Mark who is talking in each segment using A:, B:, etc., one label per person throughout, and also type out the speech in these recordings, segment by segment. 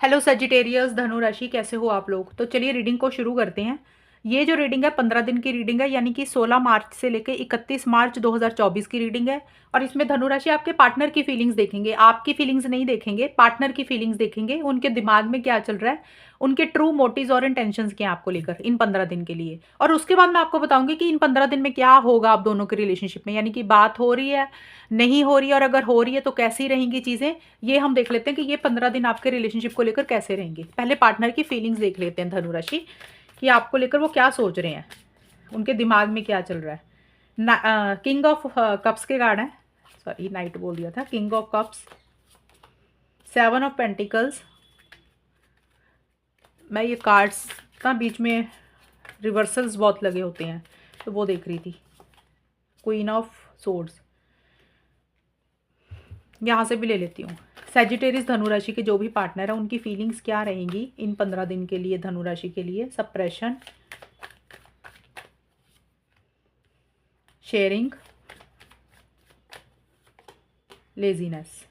A: Hello Sagittarius धनु राशि, कैसे हो आप लोग। तो चलिए रीडिंग को शुरू करते हैं। ये जो रीडिंग है 15 दिन की रीडिंग है, यानी कि 16 मार्च से लेकर 31 मार्च 2024 की रीडिंग है। और इसमें धनु राशि आपके पार्टनर की फीलिंग्स देखेंगे, आपकी फीलिंग्स नहीं देखेंगे, पार्टनर की फीलिंग्स देखेंगे। उनके दिमाग में क्या चल रहा है, उनके ट्रू मोटिव्स और इंटेंशंस क्या हैं आपको लेकर इन 15 दिन के लिए। और उसके बाद मैं आपको बताऊंगी कि इन 15 दिन में क्या होगा आप दोनों के रिलेशनशिप में, यानी कि बात हो रही है, नहीं हो रही है, और अगर हो रही है तो कैसी रहेंगी चीज़ें। ये हम देख लेते हैं कि ये 15 दिन आपके रिलेशनशिप को लेकर कैसे रहेंगे। पहले पार्टनर की फीलिंग्स देख लेते हैं धनु राशि, कि आपको लेकर वो क्या सोच रहे हैं, उनके दिमाग में क्या चल रहा है। किंग ऑफ कप्स के कार्ड है, सॉरी नाइट बोल दिया था, king of cups, 7 of pentacles. मैं ये कार्ड्स का बीच में रिवर्सल्स बहुत लगे होते हैं तो वो देख रही थी। क्वीन ऑफ सोर्ड्स, यहाँ से भी ले लेती हूँ। सेजिटेरियस धनु राशि के जो भी पार्टनर है उनकी फीलिंग्स क्या रहेंगी इन 15 दिन के लिए धनु राशि के लिए। Suppression, sharing, laziness.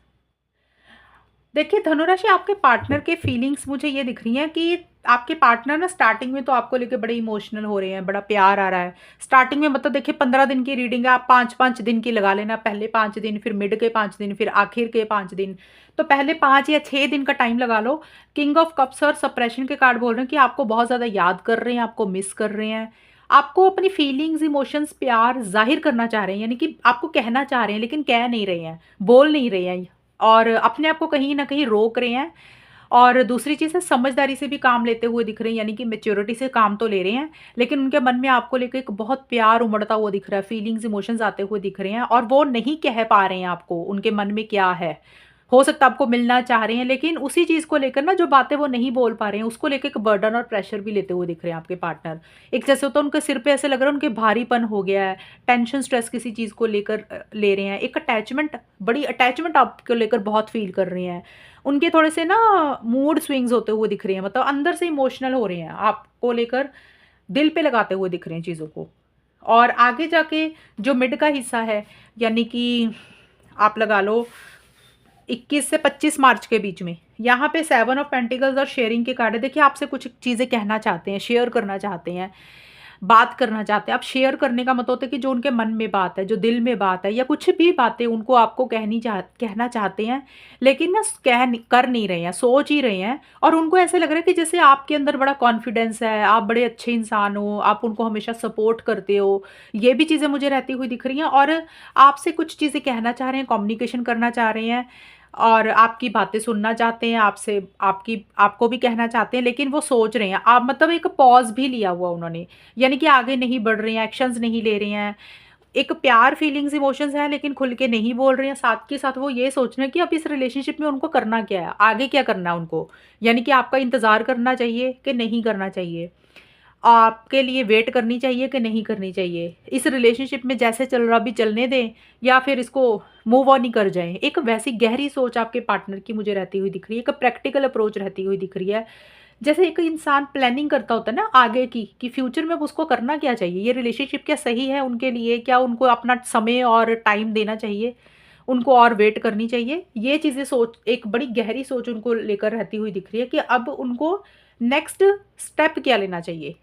A: देखिए धनु राशि, आपके पार्टनर के फीलिंग्स मुझे ये दिख रही हैं कि आपके पार्टनर ना स्टार्टिंग में तो आपको लेके बड़े इमोशनल हो रहे हैं, बड़ा प्यार आ रहा है स्टार्टिंग में। मतलब देखिए 15 दिन की रीडिंग है, आप 5-5 दिन की लगा लेना। पहले 5 दिन, फिर मिड के 5 दिन, फिर आखिर के 5 दिन। तो पहले 5 या 6 दिन का टाइम लगा लो। किंग ऑफ कप्स और सप्रेशन के कार्ड बोल रहे हैं कि आपको बहुत ज़्यादा याद कर रहे हैं, आपको मिस कर रहे हैं, आपको अपनी फीलिंग्स, इमोशंस, प्यार जाहिर करना चाह रहे हैं, यानी कि आपको कहना चाह रहे हैं लेकिन कह नहीं रहे हैं, बोल नहीं रहे हैं, और अपने आप को कहीं ना कहीं रोक रहे हैं। और दूसरी चीज़ है, समझदारी से भी काम लेते हुए दिख रहे हैं, यानी कि मेच्योरिटी से काम तो ले रहे हैं, लेकिन उनके मन में आपको लेकर एक बहुत प्यार उमड़ता हुआ दिख रहा है, फीलिंग्स, इमोशंस आते हुए दिख रहे हैं, और वो नहीं कह पा रहे हैं आपको उनके मन में क्या है। हो सकता है आपको मिलना चाह रहे हैं, लेकिन उसी चीज़ को लेकर ना, जो बातें वो नहीं बोल पा रहे हैं, उसको लेकर एक बर्डन और प्रेशर भी लेते हुए दिख रहे हैं आपके पार्टनर। एक जैसे होता है उनके सिर पे ऐसे लग रहा है उनके भारीपन हो गया है, टेंशन, स्ट्रेस किसी चीज़ को लेकर ले रहे हैं। एक अटैचमेंट, बड़ी अटैचमेंट आपको लेकर बहुत फील कर रहे हैं। उनके थोड़े से ना मूड स्विंग्स होते हुए दिख रहे हैं, मतलब अंदर से इमोशनल हो रहे हैं, आपको लेकर दिल पे लगाते हुए दिख रहे हैं चीज़ों को। और आगे जाके जो मिड का हिस्सा है, यानी कि आप लगा लो 21 से 25 मार्च के बीच में, यहाँ पे 7 ऑफ पेंटिकल्स और शेयरिंग के कार्ड है। देखिए आपसे कुछ चीज़ें कहना चाहते हैं, शेयर करना चाहते हैं, बात करना चाहते हैं। आप शेयर करने का मतलब होता है कि जो उनके मन में बात है, जो दिल में बात है, या कुछ भी बातें उनको आपको कहना चाहते हैं, लेकिन ना कर नहीं रहे हैं, सोच ही रहे हैं। और उनको ऐसे लग रहा है कि जैसे आपके अंदर बड़ा कॉन्फिडेंस है, आप बड़े अच्छे इंसान हो, आप उनको हमेशा सपोर्ट करते हो। ये भी चीज़ें मुझे रहती हुई दिख रही हैं, और आपसे कुछ चीज़ें कहना चाह रहे हैं, कम्युनिकेशन करना चाह रहे हैं, और आपकी बातें सुनना चाहते हैं, आपसे आपकी आपको भी कहना चाहते हैं, लेकिन वो सोच रहे हैं। आप मतलब एक पॉज भी लिया हुआ उन्होंने, यानी कि आगे नहीं बढ़ रहे हैं, एक्शंस नहीं ले रहे हैं। एक प्यार, फीलिंग्स, इमोशंस है, लेकिन खुल के नहीं बोल रहे हैं। साथ के साथ वो ये सोच रहे हैं कि अब इस रिलेशनशिप में उनको करना क्या है, आगे क्या करना है उनको, यानी कि आपका इंतज़ार करना चाहिए कि नहीं करना चाहिए, आपके लिए वेट करनी चाहिए कि नहीं करनी चाहिए, इस रिलेशनशिप में जैसे चल रहा भी चलने दें, या फिर इसको मूव ऑन ही कर जाएं। एक वैसी गहरी सोच आपके पार्टनर की मुझे रहती हुई दिख रही है, एक प्रैक्टिकल अप्रोच रहती हुई दिख रही है। जैसे एक इंसान प्लानिंग करता होता है ना आगे की, कि फ्यूचर में अब उसको करना क्या चाहिए, ये रिलेशनशिप क्या सही है उनके लिए, क्या उनको अपना समय और टाइम देना चाहिए, उनको और वेट करनी चाहिए। ये चीज़ें सोच, एक बड़ी गहरी सोच उनको लेकर रहती हुई दिख रही है कि अब उनको नेक्स्ट स्टेप क्या लेना चाहिए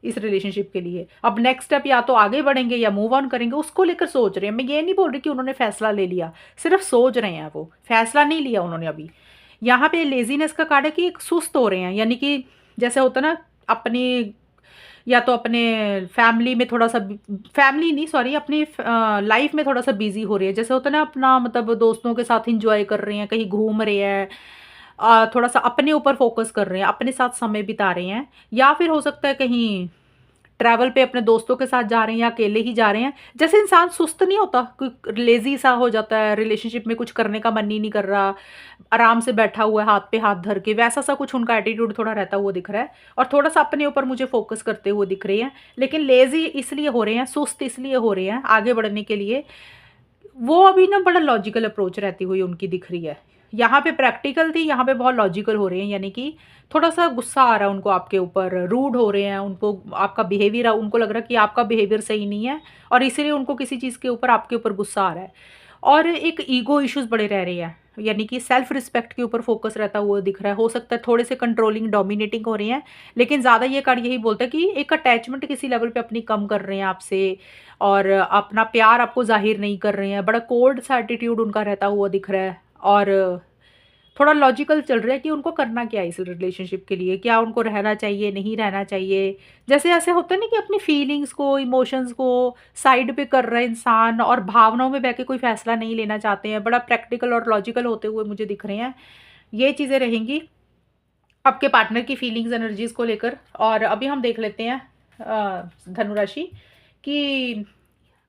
A: इस रिलेशनशिप के लिए। अब नेक्स्ट स्टेप या तो आगे बढ़ेंगे या मूव ऑन करेंगे, उसको लेकर सोच रहे हैं। मैं ये नहीं बोल रही कि उन्होंने फैसला ले लिया, सिर्फ सोच रहे हैं, वो फैसला नहीं लिया उन्होंने अभी। यहाँ पे लेजीनेस का कार्ड है कि एक सुस्त हो रहे हैं, यानी कि जैसे होता है ना, अपनी, या तो अपने फैमिली में थोड़ा सा, फैमिली नहीं सॉरी, अपनी लाइफ में थोड़ा सा बिजी हो रही है। जैसे होता है ना, अपना मतलब दोस्तों के साथ इंजॉय कर रहे हैं, कहीं घूम रहे हैं, थोड़ा सा अपने ऊपर फोकस कर रहे हैं, अपने साथ समय बिता रहे हैं, या फिर हो सकता है कहीं ट्रैवल पे अपने दोस्तों के साथ जा रहे हैं या अकेले ही जा रहे हैं। जैसे इंसान सुस्त नहीं होता, कोई लेजी सा हो जाता है, रिलेशनशिप में कुछ करने का मन ही नहीं कर रहा, आराम से बैठा हुआ है हाथ पे हाथ धर के, वैसा सा कुछ उनका एटीट्यूड थोड़ा रहता हुआ दिख रहा है। और थोड़ा सा अपने ऊपर मुझे फोकस करते हुए दिख रहे हैं, लेकिन लेजी इसलिए हो रहे हैं, सुस्त इसलिए हो रहे हैं आगे बढ़ने के लिए। वो अभी ना बड़ा लॉजिकल अप्रोच रहती हुई उनकी दिख रही है। यहाँ पे प्रैक्टिकल थी, यहाँ पे बहुत लॉजिकल हो रहे हैं, यानी कि थोड़ा सा गुस्सा आ रहा है उनको आपके ऊपर, रूड हो रहे हैं, उनको आपका बिहेवियर, उनको लग रहा है कि आपका बिहेवियर सही नहीं है, और इसीलिए उनको किसी चीज़ के ऊपर आपके ऊपर गुस्सा आ रहा है। और एक ईगो इश्यूज बड़े रह रहे हैं यानी कि सेल्फ रिस्पेक्ट के ऊपर फोकस रहता हुआ दिख रहा है। हो सकता है थोड़े से कंट्रोलिंग, डोमिनेटिंग हो रही हैं, लेकिन ज़्यादा ये कार्ड यही बोलता है कि एक अटैचमेंट किसी लेवल पे अपनी कम कर रहे हैं आपसे और अपना प्यार आपको ज़ाहिर नहीं कर रहे हैं। बड़ा कोल्ड सा एटीट्यूड उनका रहता हुआ दिख रहा है और थोड़ा लॉजिकल चल रहा है कि उनको करना क्या है इस रिलेशनशिप के लिए, क्या उनको रहना चाहिए, नहीं रहना चाहिए। जैसे ऐसे होता है ना कि अपनी फीलिंग्स को, इमोशंस को साइड पे कर रहा है इंसान और भावनाओं में बह के कोई फैसला नहीं लेना चाहते हैं, बड़ा प्रैक्टिकल और लॉजिकल होते हुए मुझे दिख रहे हैं। ये चीज़ें रहेंगी आपके पार्टनर की फीलिंग्स, एनर्जीज़ को लेकर। और अभी हम देख लेते हैं धनु राशि कि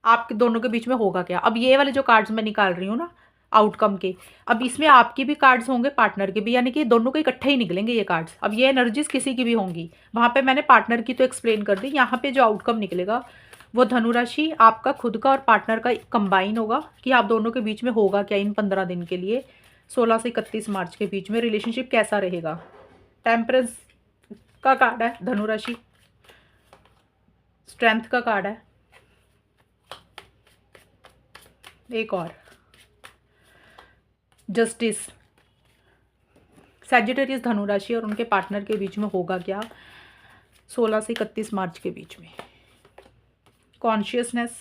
A: आप दोनों के बीच में होगा क्या। अब ये वाले जो कार्ड्स मैं निकाल रही हूँ ना आउटकम के, अब इसमें आपके भी कार्ड्स होंगे, पार्टनर के भी, यानी कि दोनों के इकट्ठे ही निकलेंगे ये कार्ड्स। अब ये एनर्जीज किसी की भी होंगी, वहाँ पे मैंने पार्टनर की तो एक्सप्लेन कर दी। यहाँ पे जो आउटकम निकलेगा वो धनु राशि आपका खुद का और पार्टनर का कंबाइन होगा कि आप दोनों के बीच में होगा क्या इन 15 दिन के लिए, 16 से 31 मार्च के बीच में रिलेशनशिप कैसा रहेगा। टेम्परेंस का कार्ड है धनु राशि, स्ट्रेंथ का कार्ड है, एक और जस्टिस। सैजिटेरियस धनु राशि और उनके पार्टनर के बीच में होगा क्या 16 से 31 मार्च के बीच में। कॉन्शियसनेस,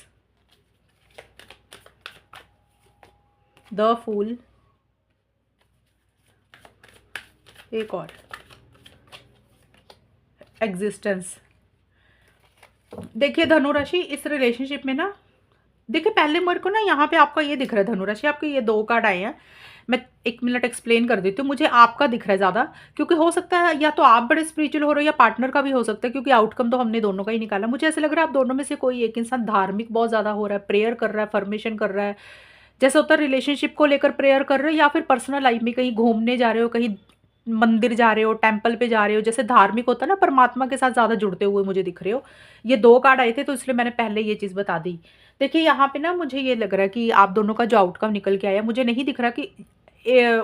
A: द फूल, एक और एग्जिस्टेंस। देखिए धनु राशि इस रिलेशनशिप में ना, देखिए पहले मेरे को ना यहाँ पे आपका ये दिख रहा है धनु राशि, आपके ये 2 कार्ड आए हैं। मैं 1 मिनट एक्सप्लेन कर देती हूँ। मुझे आपका दिख रहा है ज़्यादा, क्योंकि हो सकता है या तो आप बड़े स्पिरिचुअल हो रहे हो या पार्टनर का भी हो सकता है, क्योंकि आउटकम तो हमने दोनों का ही निकाला। मुझे ऐसा लग रहा है आप दोनों में से कोई एक इंसान धार्मिक बहुत ज़्यादा हो रहा है, प्रेयर कर रहा है, फॉर्मेशन कर रहा है। जैसे होता है रिलेशनशिप को लेकर प्रेयर कर रहे हो, या फिर पर्सनल लाइफ में कहीं घूमने जा रहे हो, कहीं मंदिर जा रहे हो, टेम्पल पे जा रहे हो। जैसे धार्मिक होता है ना, परमात्मा के साथ ज़्यादा जुड़ते हुए मुझे दिख रहे हो। ये 2 कार्ड आए थे तो इसलिए मैंने पहले ये चीज़ बता दी। देखिए यहाँ पे ना मुझे ये लग रहा है कि आप दोनों का जो आउटकम निकल के आया, मुझे नहीं दिख रहा कि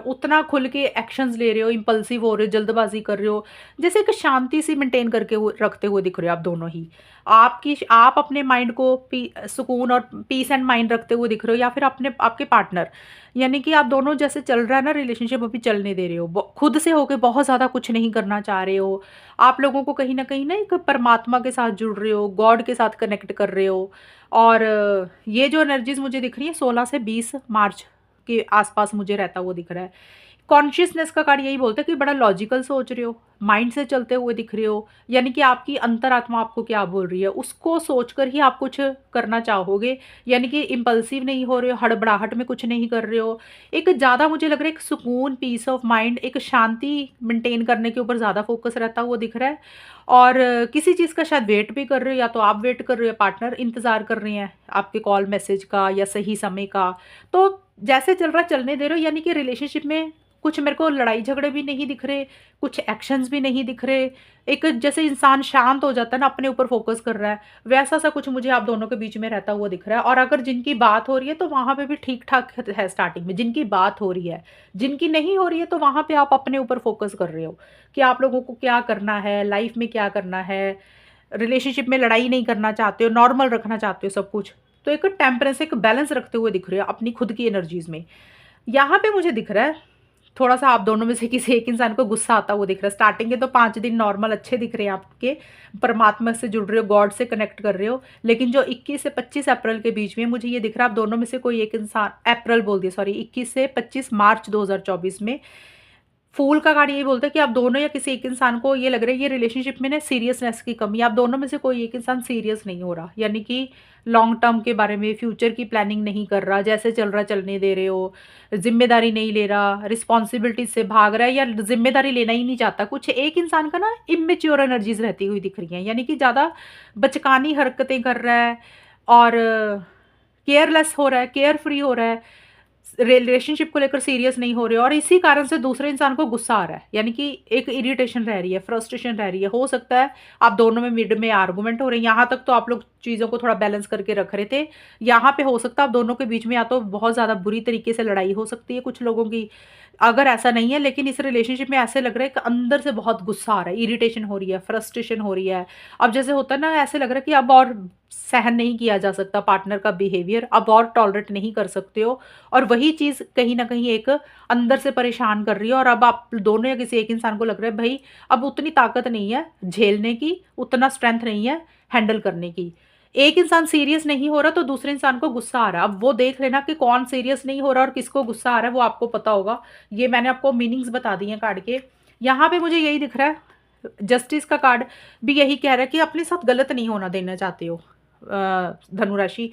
A: उतना खुल के एक्शंस ले रहे हो, इम्पल्सिव हो रहे हो, जल्दबाजी कर रहे हो। जैसे एक शांति सी मेंटेन करके रखते हुए दिख रहे हो आप दोनों ही। आप अपने माइंड को सुकून और पीस एंड माइंड रखते हुए दिख रहे हो, या फिर अपने आपके पार्टनर, यानी कि आप दोनों जैसे चल रहा है ना रिलेशनशिप, अभी चलने दे रहे हो। खुद से होके बहुत ज़्यादा कुछ नहीं करना चाह रहे हो। आप लोगों को कहीं ना एक परमात्मा के साथ जुड़ रहे हो, गॉड के साथ कनेक्ट कर रहे हो। और ये जो एनर्जीज मुझे दिख रही है 16 से 20 मार्च के आसपास मुझे रहता हुआ दिख रहा है। कॉन्शियसनेस का कार्ड यही बोलता है कि बड़ा लॉजिकल सोच रहे हो, माइंड से चलते हुए दिख रहे हो, यानी कि आपकी अंतरात्मा आपको क्या बोल रही है उसको सोचकर ही आप कुछ करना चाहोगे। यानी कि इम्पल्सिव नहीं हो रहे हो, हड़बड़ाहट में कुछ नहीं कर रहे हो। एक ज़्यादा मुझे लग रहा है एक सुकून, पीस ऑफ माइंड, एक शांति मेंटेन करने के ऊपर ज़्यादा फोकस रहता हुआ दिख रहा है। और किसी चीज़ का शायद वेट भी कर रहे हो, या तो आप वेट कर रहे हो, पार्टनर इंतज़ार कर रहे हैं आपके कॉल मैसेज का या सही समय का। तो जैसे चल रहा चलने दे रहे हो, यानी कि रिलेशनशिप में कुछ मेरे को लड़ाई झगड़े भी नहीं दिख रहे, कुछ एक्शंस भी नहीं दिख रहे। एक जैसे इंसान शांत हो जाता है ना, अपने ऊपर फोकस कर रहा है, वैसा सा कुछ मुझे आप दोनों के बीच में रहता हुआ दिख रहा है। और अगर जिनकी बात हो रही है तो वहाँ पे भी ठीक ठाक है स्टार्टिंग में, जिनकी बात हो रही है। जिनकी नहीं हो रही है तो वहाँ पे आप अपने ऊपर फोकस कर रहे हो कि आप लोगों को क्या करना है, लाइफ में क्या करना है, रिलेशनशिप में लड़ाई नहीं करना चाहते हो, नॉर्मल रखना चाहते हो सब कुछ। तो एक टेम्परेंस, एक बैलेंस रखते हुए दिख रहे हो अपनी खुद की एनर्जीज में। यहाँ पे मुझे दिख रहा है थोड़ा सा आप दोनों में से किसी एक इंसान को गुस्सा आता हुआ दिख रहा है। स्टार्टिंग के तो 5 दिन नॉर्मल अच्छे दिख रहे हैं आपके, परमात्मा से जुड़ रहे हो, गॉड से कनेक्ट कर रहे हो। लेकिन जो 21 से 25 अप्रैल के बीच में मुझे ये दिख रहा है आप दोनों में से कोई एक इंसान, अप्रैल बोल दिया सॉरी, 21 से 25 मार्च 2024 में फूल का कार्ड यही बोलता है कि आप दोनों या किसी एक इंसान को ये लग रहा है ये रिलेशनशिप में ना सीरियसनेस की कमी, आप दोनों में से कोई एक इंसान सीरियस नहीं हो रहा, यानी कि लॉन्ग टर्म के बारे में, फ्यूचर की प्लानिंग नहीं कर रहा, जैसे चल रहा चलने दे रहे हो, जिम्मेदारी नहीं ले रहा, रिस्पॉन्सिबिलिटी से भाग रहा है या जिम्मेदारी लेना ही नहीं चाहता। कुछ एक इंसान का ना इमेच्योर एनर्जीज रहती हुई दिख रही हैं, यानी कि ज़्यादा बचकानी हरकतें कर रहा है और केयरलेस हो रहा है, केयर फ्री हो रहा है, रिलेशनशिप को लेकर सीरियस नहीं हो रहे हो, और इसी कारण से दूसरे इंसान को गुस्सा आ रहा है, यानी कि एक इरिटेशन रह रही है, फ्रस्ट्रेशन रह रही है। हो सकता है आप दोनों में मिड में आर्गुमेंट हो रहे हैं। यहाँ तक तो आप लोग चीज़ों को थोड़ा बैलेंस करके रख रहे थे। यहाँ पे हो सकता है आप दोनों के बीच में या तो बहुत ज़्यादा बुरी तरीके से लड़ाई हो सकती है कुछ लोगों की, अगर ऐसा नहीं है, लेकिन इस रिलेशनशिप में ऐसे लग रहा है कि अंदर से बहुत गुस्सा आ रहा है, इरिटेशन हो रही है, फ्रस्ट्रेशन हो रही है। अब जैसे होता है ना, ऐसे लग रहा है कि अब और सहन नहीं किया जा सकता पार्टनर का बिहेवियर, अब और टॉलरेट नहीं कर सकते हो, और वही चीज़ कहीं न कहीं एक अंदर से परेशान कर रही है, और अब आप दोनों या किसी एक इंसान को लग रहा है भई अब उतनी ताकत नहीं है झेलने की, उतना स्ट्रेंथ नहीं है हैंडल करने की। एक इंसान सीरियस नहीं हो रहा तो दूसरे इंसान को गुस्सा आ रहा है। अब वो देख लेना कि कौन सीरियस नहीं हो रहा और किसको गुस्सा आ रहा है, वो आपको पता होगा। ये मैंने आपको मीनिंग्स बता दिए हैं कार्ड के। यहाँ पे मुझे यही दिख रहा है, जस्टिस का कार्ड भी यही कह रहा है कि अपने साथ गलत नहीं होना देना चाहते हो धनु राशि।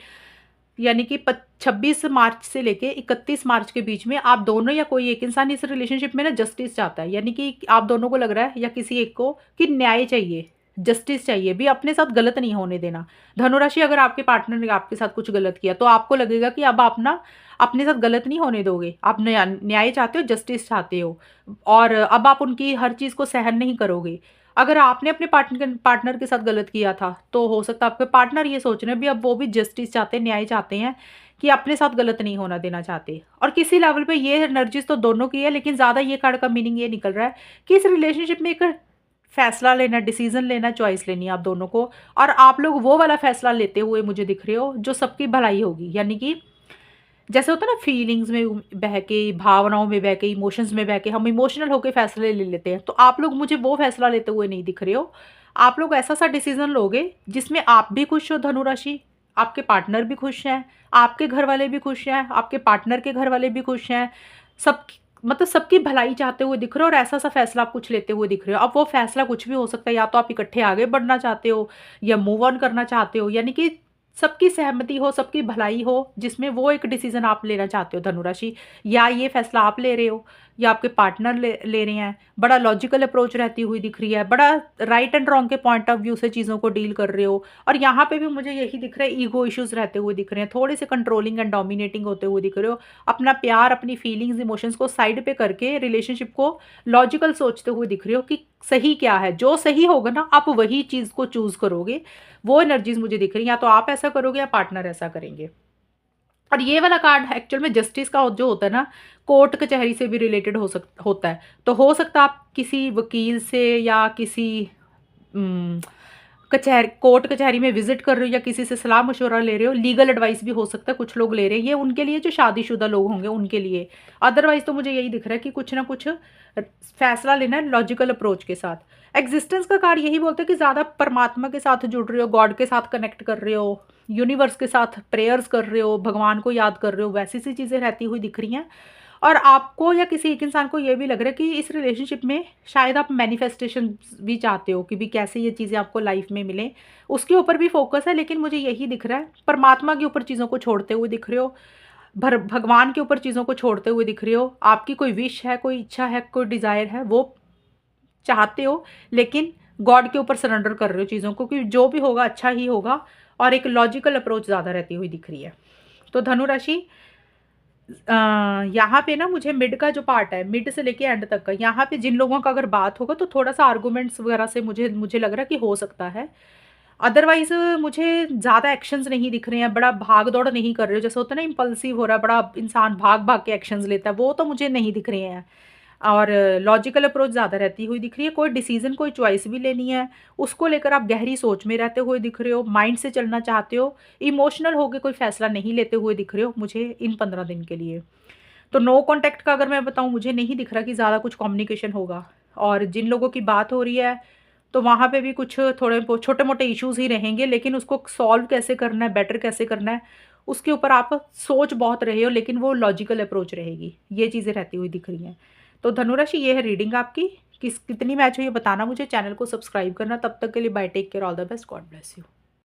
A: यानी कि 26 मार्च से लेके 31 मार्च के बीच में आप दोनों या कोई एक इंसान इस रिलेशनशिप में ना जस्टिस चाहता है। यानी कि आप दोनों को लग रहा है या किसी एक को कि न्याय चाहिए, जस्टिस चाहिए, भी अपने साथ गलत नहीं होने देना। धनुराशि, अगर आपके पार्टनर ने आपके साथ कुछ गलत किया तो आपको लगेगा कि अब आप ना अपने साथ गलत नहीं होने दोगे। आप न्याय चाहते हो, जस्टिस चाहते हो, और अब आप उनकी हर चीज़ को सहन नहीं करोगे। अगर आपने अपने पार्टनर के साथ गलत किया था, तो हो सकता है आपके पार्टनर ये सोच रहे हैं भी अब वो भी जस्टिस चाहते हैं, न्याय चाहते हैं, कि अपने साथ गलत नहीं होना देना चाहते। और किसी लेवल पे ये एनर्जीज़ तो दोनों की है, लेकिन ज़्यादा ये कार्ड का मीनिंग ये निकल रहा है कि इस रिलेशनशिप में एक फैसला लेना, डिसीज़न लेना, चॉइस लेनी है आप दोनों को, और आप लोग वो वाला फैसला लेते हुए मुझे दिख रहे हो जो सबकी भलाई होगी। यानी कि जैसे होता है ना, फीलिंग्स में बह के, भावनाओं में बह के, इमोशंस में बह के हम इमोशनल होके फैसले ले लेते हैं, तो आप लोग मुझे वो फैसला लेते हुए नहीं दिख रहे हो। आप लोग ऐसा सा डिसीजन लोगे जिसमें आप भी खुश हो धनु राशि, आपके पार्टनर भी खुश हैं, आपके घर वाले भी खुश हैं, आपके पार्टनर के घर वाले भी खुश हैं, सब मतलब सबकी भलाई चाहते हुए दिख रहे हो, और ऐसा सा फैसला आप कुछ लेते हुए दिख रहे हो। अब वो फैसला कुछ भी हो सकता है, या तो आप इकट्ठे आगे बढ़ना चाहते हो या मूव ऑन करना चाहते हो, यानी कि सबकी सहमति हो, सबकी भलाई हो, जिसमें वो एक डिसीजन आप लेना चाहते हो धनुराशि, या ये फैसला आप ले रहे हो या आपके पार्टनर ले रहे हैं। बड़ा लॉजिकल अप्रोच रहती हुई दिख रही है, बड़ा राइट एंड रॉन्ग के पॉइंट ऑफ व्यू से चीज़ों को डील कर रहे हो। और यहाँ पे भी मुझे यही दिख रहा है, ईगो इश्यूज रहते हुए दिख रहे हैं, थोड़े से कंट्रोलिंग एंड डोमिनेटिंग होते हुए दिख रहे हो। अपना प्यार, अपनी फीलिंग्स, इमोशंस को साइड पे करके रिलेशनशिप को लॉजिकल सोचते हुए दिख रहे हो कि सही क्या है। जो सही होगा ना, आप वही चीज़ को चूज़ करोगे। वो एनर्जीज मुझे दिख रही हैं, या तो आप ऐसा करोगे या पार्टनर ऐसा करेंगे। और ये वाला कार्ड एक्चुअल में जस्टिस का जो होता है ना, कोर्ट कचहरी से भी रिलेटेड होता है। तो हो सकता है आप किसी वकील से या किसी कोर्ट कचहरी में विजिट कर रहे हो, या किसी से सलाह मशवरा ले रहे हो, लीगल एडवाइस भी हो सकता है, कुछ लोग ले रहे हैं। ये उनके लिए जो शादीशुदा लोग होंगे उनके लिए। अदरवाइज तो मुझे यही दिख रहा है कि कुछ ना कुछ फैसला लेना है लॉजिकल अप्रोच के साथ। एग्जिस्टेंस का कार्ड यही बोलते हैं कि ज़्यादा परमात्मा के साथ जुड़ रहे हो, गॉड के साथ कनेक्ट कर रहे हो, यूनिवर्स के साथ प्रेयर्स कर रहे हो, भगवान को याद कर रहे हो, वैसी सी चीज़ें रहती हुई दिख रही हैं। और आपको या किसी एक इंसान को ये भी लग रहा है कि इस रिलेशनशिप में शायद आप मैनिफेस्टेशन भी चाहते हो कि भी कैसे ये चीज़ें आपको लाइफ में मिलें, उसके ऊपर भी फोकस है। लेकिन मुझे यही दिख रहा है, परमात्मा के ऊपर चीज़ों को छोड़ते हुए दिख रहे हो, भगवान के ऊपर चीज़ों को छोड़ते हुए दिख रहे हो। आपकी कोई विश है, कोई इच्छा है, कोई डिज़ायर है, वो चाहते हो, लेकिन गॉड के ऊपर सरेंडर कर रहे हो चीज़ों को, कि जो भी होगा अच्छा ही होगा। और एक लॉजिकल अप्रोच ज़्यादा रहती हुई दिख रही है। तो धनु राशि, यहाँ पे ना मुझे मिड का जो पार्ट है, मिड से लेके एंड तक का, यहाँ पे जिन लोगों का अगर बात होगा तो थोड़ा सा आर्गूमेंट्स वगैरह से मुझे लग रहा है कि हो सकता है। अदरवाइज मुझे ज़्यादा एक्शंस नहीं दिख रहे हैं, बड़ा भाग दौड़ नहीं कर रहे हो, जैसे होता है ना इम्पल्सिव हो रहा है, बड़ा इंसान भाग भाग के एक्शंस लेता है, वो तो मुझे नहीं दिख रहे हैं। और लॉजिकल अप्रोच ज़्यादा रहती हुई दिख रही है। कोई डिसीजन, कोई चॉइस भी लेनी है, उसको लेकर आप गहरी सोच में रहते हुए दिख रहे हो, माइंड से चलना चाहते हो, इमोशनल होकर कोई फैसला नहीं लेते हुए दिख रहे हो मुझे इन 15 दिन के लिए। तो नो कॉन्टैक्ट का अगर मैं बताऊँ, मुझे नहीं दिख रहा कि ज़्यादा कुछ कम्युनिकेशन होगा। और जिन लोगों की बात हो रही है, तो वहाँ पे भी कुछ थोड़े छोटे मोटे इश्यूज़ ही रहेंगे, लेकिन उसको सॉल्व कैसे करना है, बेटर कैसे करना है, उसके ऊपर आप सोच बहुत रहे हो, लेकिन वो लॉजिकल अप्रोच रहेगी। ये चीज़ें रहती हुई दिख रही हैं। तो धनुराशि, ये है रीडिंग आपकी। कितनी मैच हुई ये बताना मुझे, चैनल को सब्सक्राइब करना। तब तक के लिए bye, take care, all the best, God bless you.